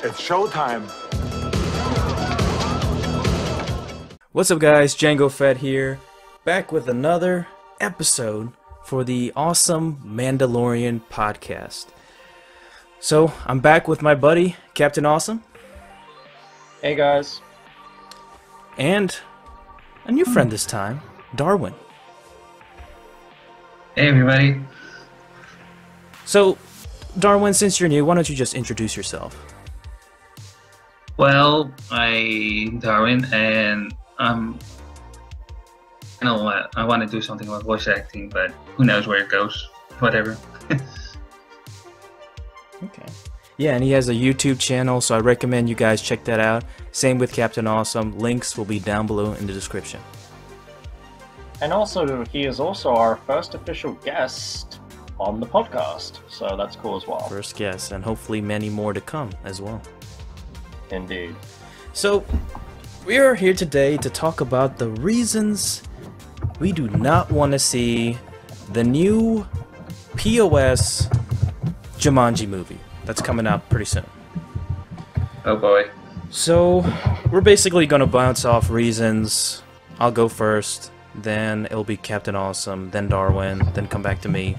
It's showtime. What's up, guys? Django Fett here, back with another episode for the awesome Mandalorian podcast. So, I'm back with my buddy, Captain Awesome. Hey, guys. And a new friend this time, Darwin. Hey, everybody. So, Darwin, since you're new, why don't you just introduce yourself? Well, I'm Darwin, and you know what? I want to do something about voice acting, but who knows where it goes. Whatever. Okay. Yeah, and he has a YouTube channel, so I recommend you guys check that out. Same with Captain Awesome. Links will be down below in the description. And also, he is also our first official guest on the podcast, so that's cool as well. First guest, and hopefully many more to come as well. Indeed. So, we are here today to talk about the reasons we do not want to see the new POS Jumanji movie that's coming out pretty soon. Oh boy. So, we're basically going to bounce off reasons. I'll go first, then it'll be Captain Awesome, then Darwin, then come back to me.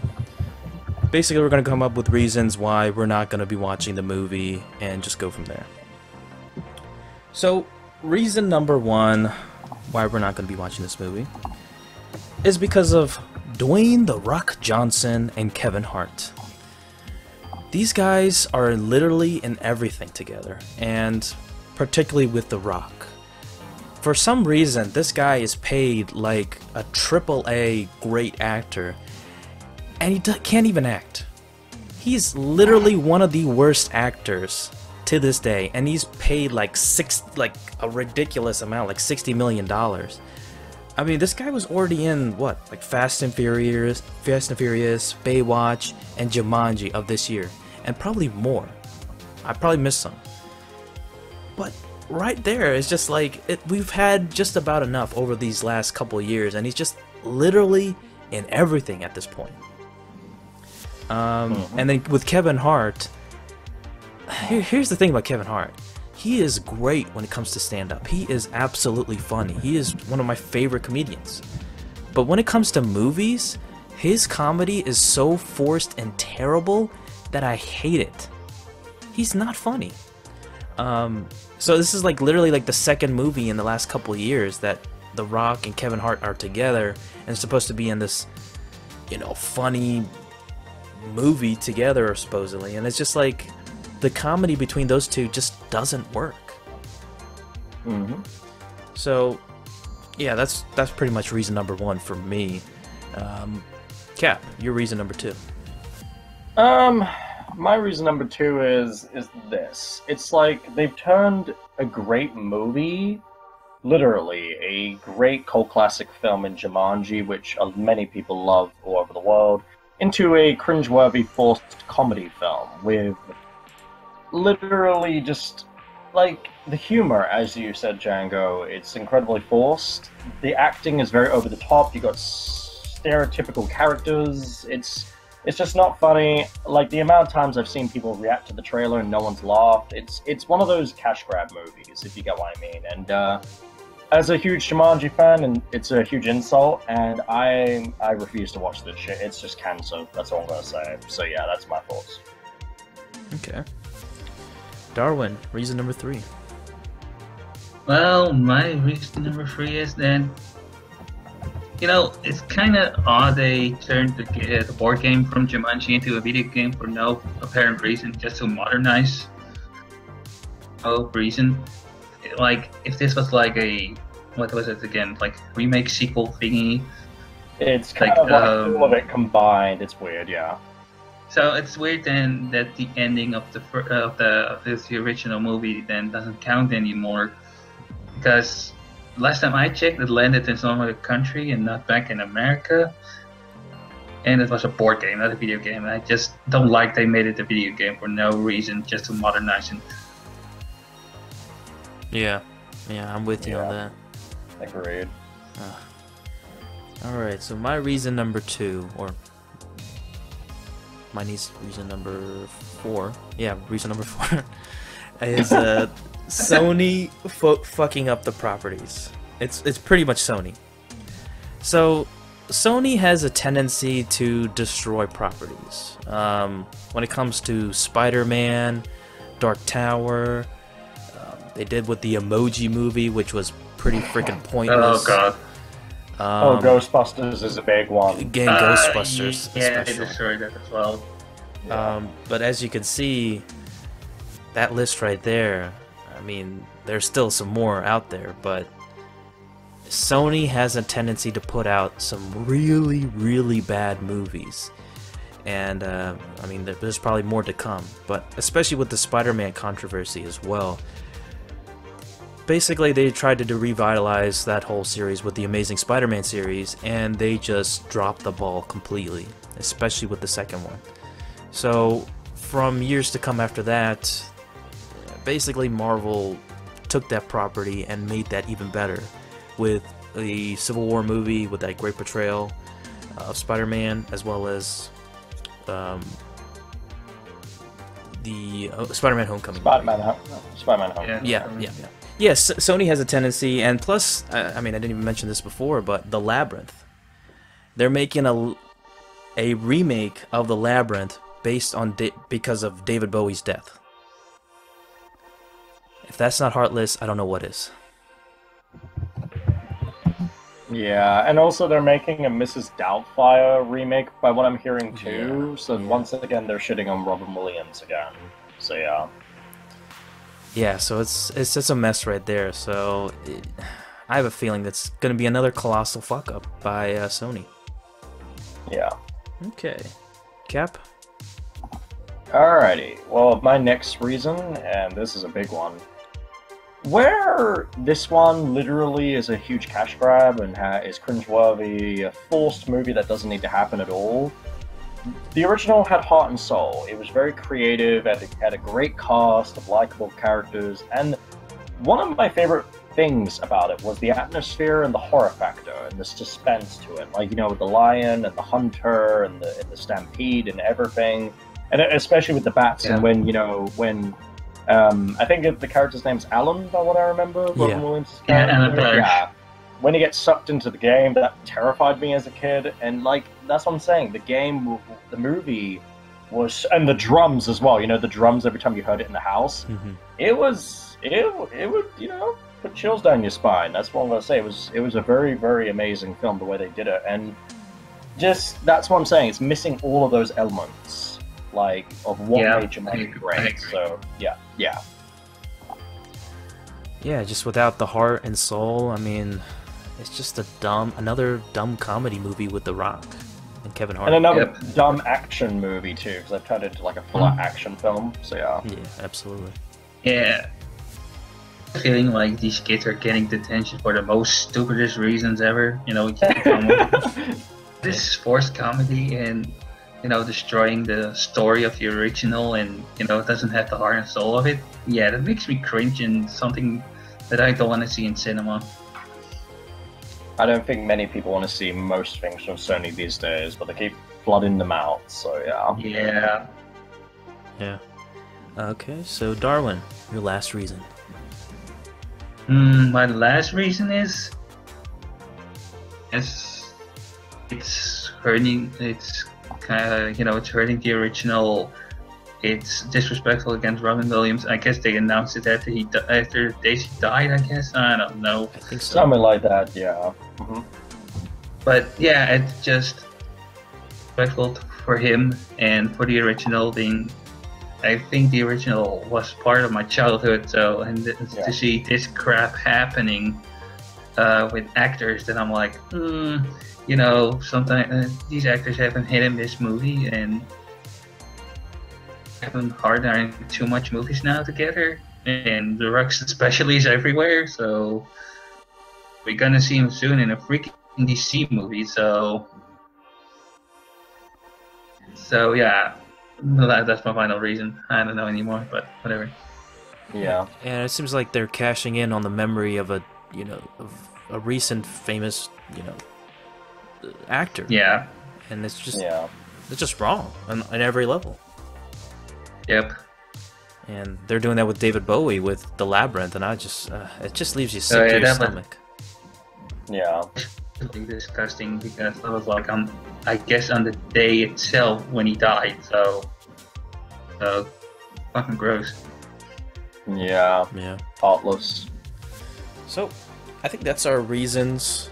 Basically, we're going to come up with reasons why we're not going to be watching the movie and just go from there. So, reason number one why we're not going to be watching this movie is because of Dwayne "The Rock" Johnson and Kevin Hart. These guys are literally in everything together, and particularly with The Rock. For some reason, this guy is paid like a AAA great actor, and he can't even act. He's literally one of the worst actors to this day, and he's paid like a ridiculous amount, like $60 million. I mean, this guy was already in what, like Fast and Furious, Baywatch, and Jumanji of this year, and probably more. I probably missed some. But right there, it's just like we've had just about enough over these last couple of years, and he's just literally in everything at this point. And then with Kevin Hart, here's the thing about Kevin Hart. He is great when it comes to stand-up. He is absolutely funny. He is one of my favorite comedians. But when it comes to movies, his comedy is so forced and terrible that I hate it. He's not funny. So this is like literally like the second movie in the last couple of years that The Rock and Kevin Hart are together and supposed to be in this, you know, funny movie together supposedly, and it's just like the comedy between those two just doesn't work. So yeah, that's pretty much reason number one for me. Cap, your reason number two. My reason number two is this. It's like they've turned a great movie, literally a great cult classic film in Jumanji, which many people love all over the world, into a cringeworthy forced comedy film with literally just like the humor, as you said, Django. It's incredibly forced. The acting is very over the top. You got stereotypical characters. It's just not funny. Like the amount of times I've seen people react to the trailer and no one's laughed. It's one of those cash grab movies, if you get what I mean. And as a huge Jumanji fan, and it's a huge insult, and I refuse to watch this shit. It's just cancer. That's all I'm gonna say. So yeah, that's my thoughts. Okay. Darwin, reason number three. Well, my reason number three is that, you know, it's kind of odd they turned the board game from Jumanji into a video game for no apparent reason, just to modernize. No reason. Like, if this was like a, what was it again, like remake sequel thingy. It's kind of like all of it combined. It's weird, yeah. So it's weird then that the ending of the original movie then doesn't count anymore, because last time I checked, it landed in some other country and not back in America, and it was a board game, not a video game. And I just don't like they made it a video game for no reason, just to modernize it. Yeah, I'm with you on that. Agreed. Alright, so my reason number two, or my niece reason number four. Yeah, reason number four is Sony fucking up the properties. It's pretty much Sony. So Sony has a tendency to destroy properties. When it comes to Spider-Man, Dark Tower, they did with the Emoji Movie, which was pretty freaking pointless. Oh god. Ghostbusters is a big one. Again, Ghostbusters, Yeah, they especially. destroyed that as well. But as you can see, that list right there, I mean, there's still some more out there, but Sony has a tendency to put out some really, really bad movies. And, I mean, there's probably more to come, but especially with the Spider-Man controversy as well. Basically, they tried to revitalize that whole series with the Amazing Spider-Man series, and they just dropped the ball completely, especially with the second one. So, from years to come after that, basically Marvel took that property and made that even better with the Civil War movie with that great portrayal of Spider-Man, as well as the Spider-Man Homecoming. Spider-Man Home. Yeah. Yes, Sony has a tendency, and plus, I mean, I didn't even mention this before, but The Labyrinth. They're making a remake of The Labyrinth based on because of David Bowie's death. If that's not heartless, I don't know what is. Yeah, and also they're making a Mrs. Doubtfire remake, by what I'm hearing too. So once again, they're shitting on Robin Williams again. So yeah. Yeah, so it's just a mess right there. So I have a feeling that's going to be another colossal fuck up by Sony. Yeah. Okay, Cap. Alrighty. Well, my next reason, and this is a big one, where this one literally is a huge cash grab and is cringeworthy, a forced movie that doesn't need to happen at all. The original had heart and soul. It was very creative, it had a great cast of likable characters, and one of my favorite things about it was the atmosphere and the horror factor and the suspense to it. Like, you know, with the lion and the hunter and the stampede and everything. And especially with the bats, and when, you know, when I think the character's name's Alan, by what I remember, Robin Williams' character. Yeah. When he gets sucked into the game, that terrified me as a kid, and like that's what I'm saying. The movie was, and the drums as well. You know, the drums every time you heard it in the house. Mm-hmm. It would, you know, put chills down your spine. That's what I'm gonna say. It was a very, very amazing film the way they did it, and just that's what I'm saying. It's missing all of those elements, like of what made Jumanji great. So yeah. Yeah, just without the heart and soul. I mean, it's just another dumb comedy movie with The Rock and Kevin Hart. And another dumb action movie too, because I've turned it into like a full action film. So yeah. Yeah, absolutely. Yeah. Feeling like these kids are getting detention for the most stupidest reasons ever. You know, you can't come with this forced comedy and, you know, destroying the story of the original, and, you know, it doesn't have the heart and soul of it. Yeah, that makes me cringe, and something that I don't want to see in cinema. I don't think many people want to see most things from Sony these days, but they keep flooding them out, so yeah. Yeah. Okay, so Darwin, your last reason. My last reason is it's hurting. It's kind of, you know, it's hurting the original. It's disrespectful against Robin Williams. I guess they announced it after Daisy died. I guess, I don't know. I think so. Something like that, yeah. Mm-hmm. But yeah, it's just respectful for him and for the original being. I think the original was part of my childhood, so to see this crap happening with actors, that I'm like, you know, sometimes these actors haven't hit in this movie and having hard on too much movies now together, and The Rock's especially is everywhere, so we're gonna see him soon in a freaking DC movie. So yeah. That's my final reason. I don't know anymore, but whatever. Yeah. And it seems like they're cashing in on the memory of a recent famous, actor. Yeah. And it's just wrong on every level. Yep. And they're doing that with David Bowie with The Labyrinth, and it just leaves you sick to your stomach. Yeah. Really disgusting because I was like, I guess on the day itself when he died, so fucking gross. Yeah. Yeah. Heartless. So, I think that's our reasons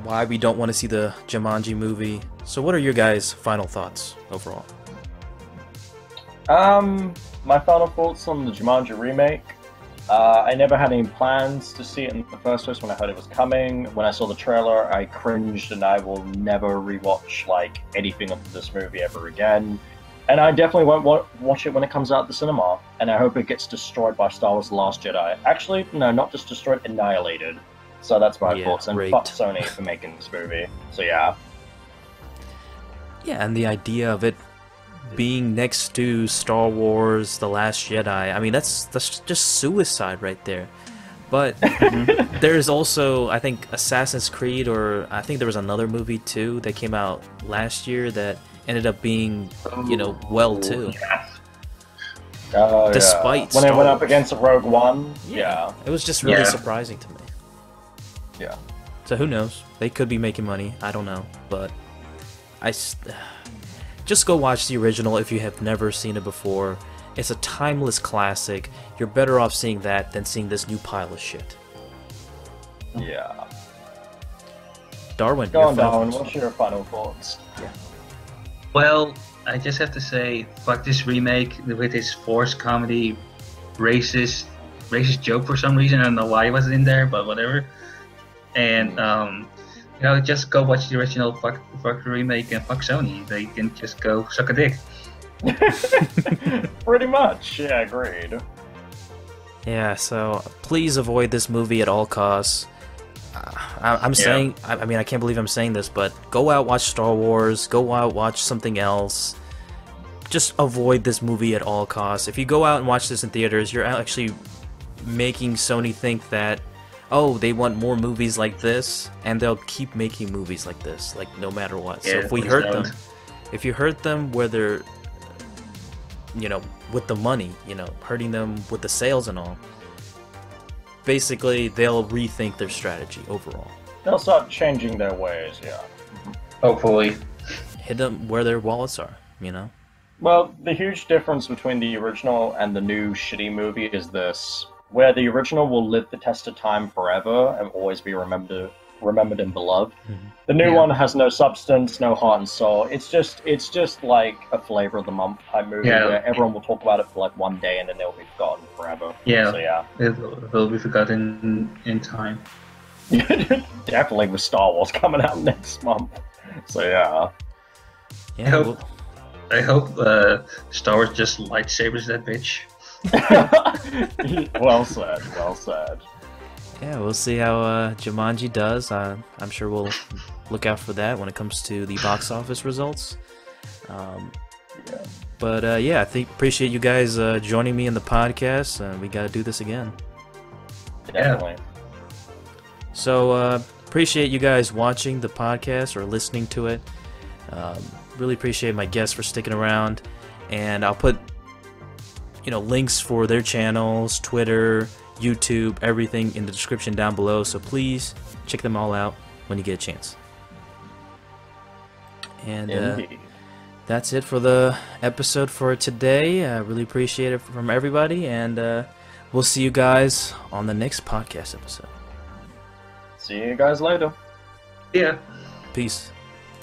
why we don't want to see the Jumanji movie. So what are your guys' final thoughts overall? My final thoughts on the Jumanji remake. I never had any plans to see it in the first place when I heard it was coming. When I saw the trailer, I cringed, and I will never rewatch like anything of this movie ever again. And I definitely won't watch it when it comes out at the cinema. And I hope it gets destroyed by Star Wars: The Last Jedi. Actually, no, not just destroyed, annihilated. So that's my thoughts. And fuck Sony for making this movie. So yeah. Yeah, and the idea of it being next to Star Wars: The Last Jedi, I mean, that's just suicide right there. But there's also, I think, Assassin's Creed, or I think there was another movie too that came out last year that ended up being, well too. Despite when it went up against Rogue One, yeah. It was just really surprising to me. Yeah. So who knows? They could be making money. I don't know, but just go watch the original if you have never seen it before. It's a timeless classic. You're better off seeing that than seeing this new pile of shit. Yeah. Darwin, go on, Darwin. What's your final thoughts? Yeah. Well, I just have to say, fuck this remake with its forced comedy, racist joke for some reason. I don't know why it wasn't in there, but whatever. And just go watch the original. Fuck the remake and fuck Sony. They can just go suck a dick. Pretty much, yeah, agreed. Yeah, so please avoid this movie at all costs. I'm saying, I mean, I can't believe I'm saying this, but go out, watch Star Wars, go out, watch something else. Just avoid this movie at all costs. If you go out and watch this in theaters, you're actually making Sony think that, oh, they want more movies like this, and they'll keep making movies like this, like no matter what. So if you hurt them where they're, with the money, hurting them with the sales and all, basically they'll rethink their strategy overall. They'll start changing their ways, yeah. Hopefully. Hit them where their wallets are, Well, the huge difference between the original and the new shitty movie is this. Where the original will live the test of time forever and always be remembered and beloved. The new one has no substance, no heart and soul. It's just like a flavor of the month type movie where everyone will talk about it for like one day and then they'll be forgotten forever. Yeah, so yeah, it will be forgotten in time. Definitely with Star Wars coming out next month. So yeah. I hope Star Wars just lightsabers that bitch. Well said, well said. Yeah, we'll see how Jumanji does. I'm sure we'll look out for that when it comes to the box office results. But I appreciate you guys joining me in the podcast. We got to do this again. Definitely. So appreciate you guys watching the podcast or listening to it. Really appreciate my guests for sticking around, and I'll put links for their channels, Twitter, YouTube, everything in the description down below, so please check them all out when you get a chance. And that's it for the episode for today. I really appreciate it from everybody, and we'll see you guys on the next podcast episode. See you guys later. Yeah. Peace.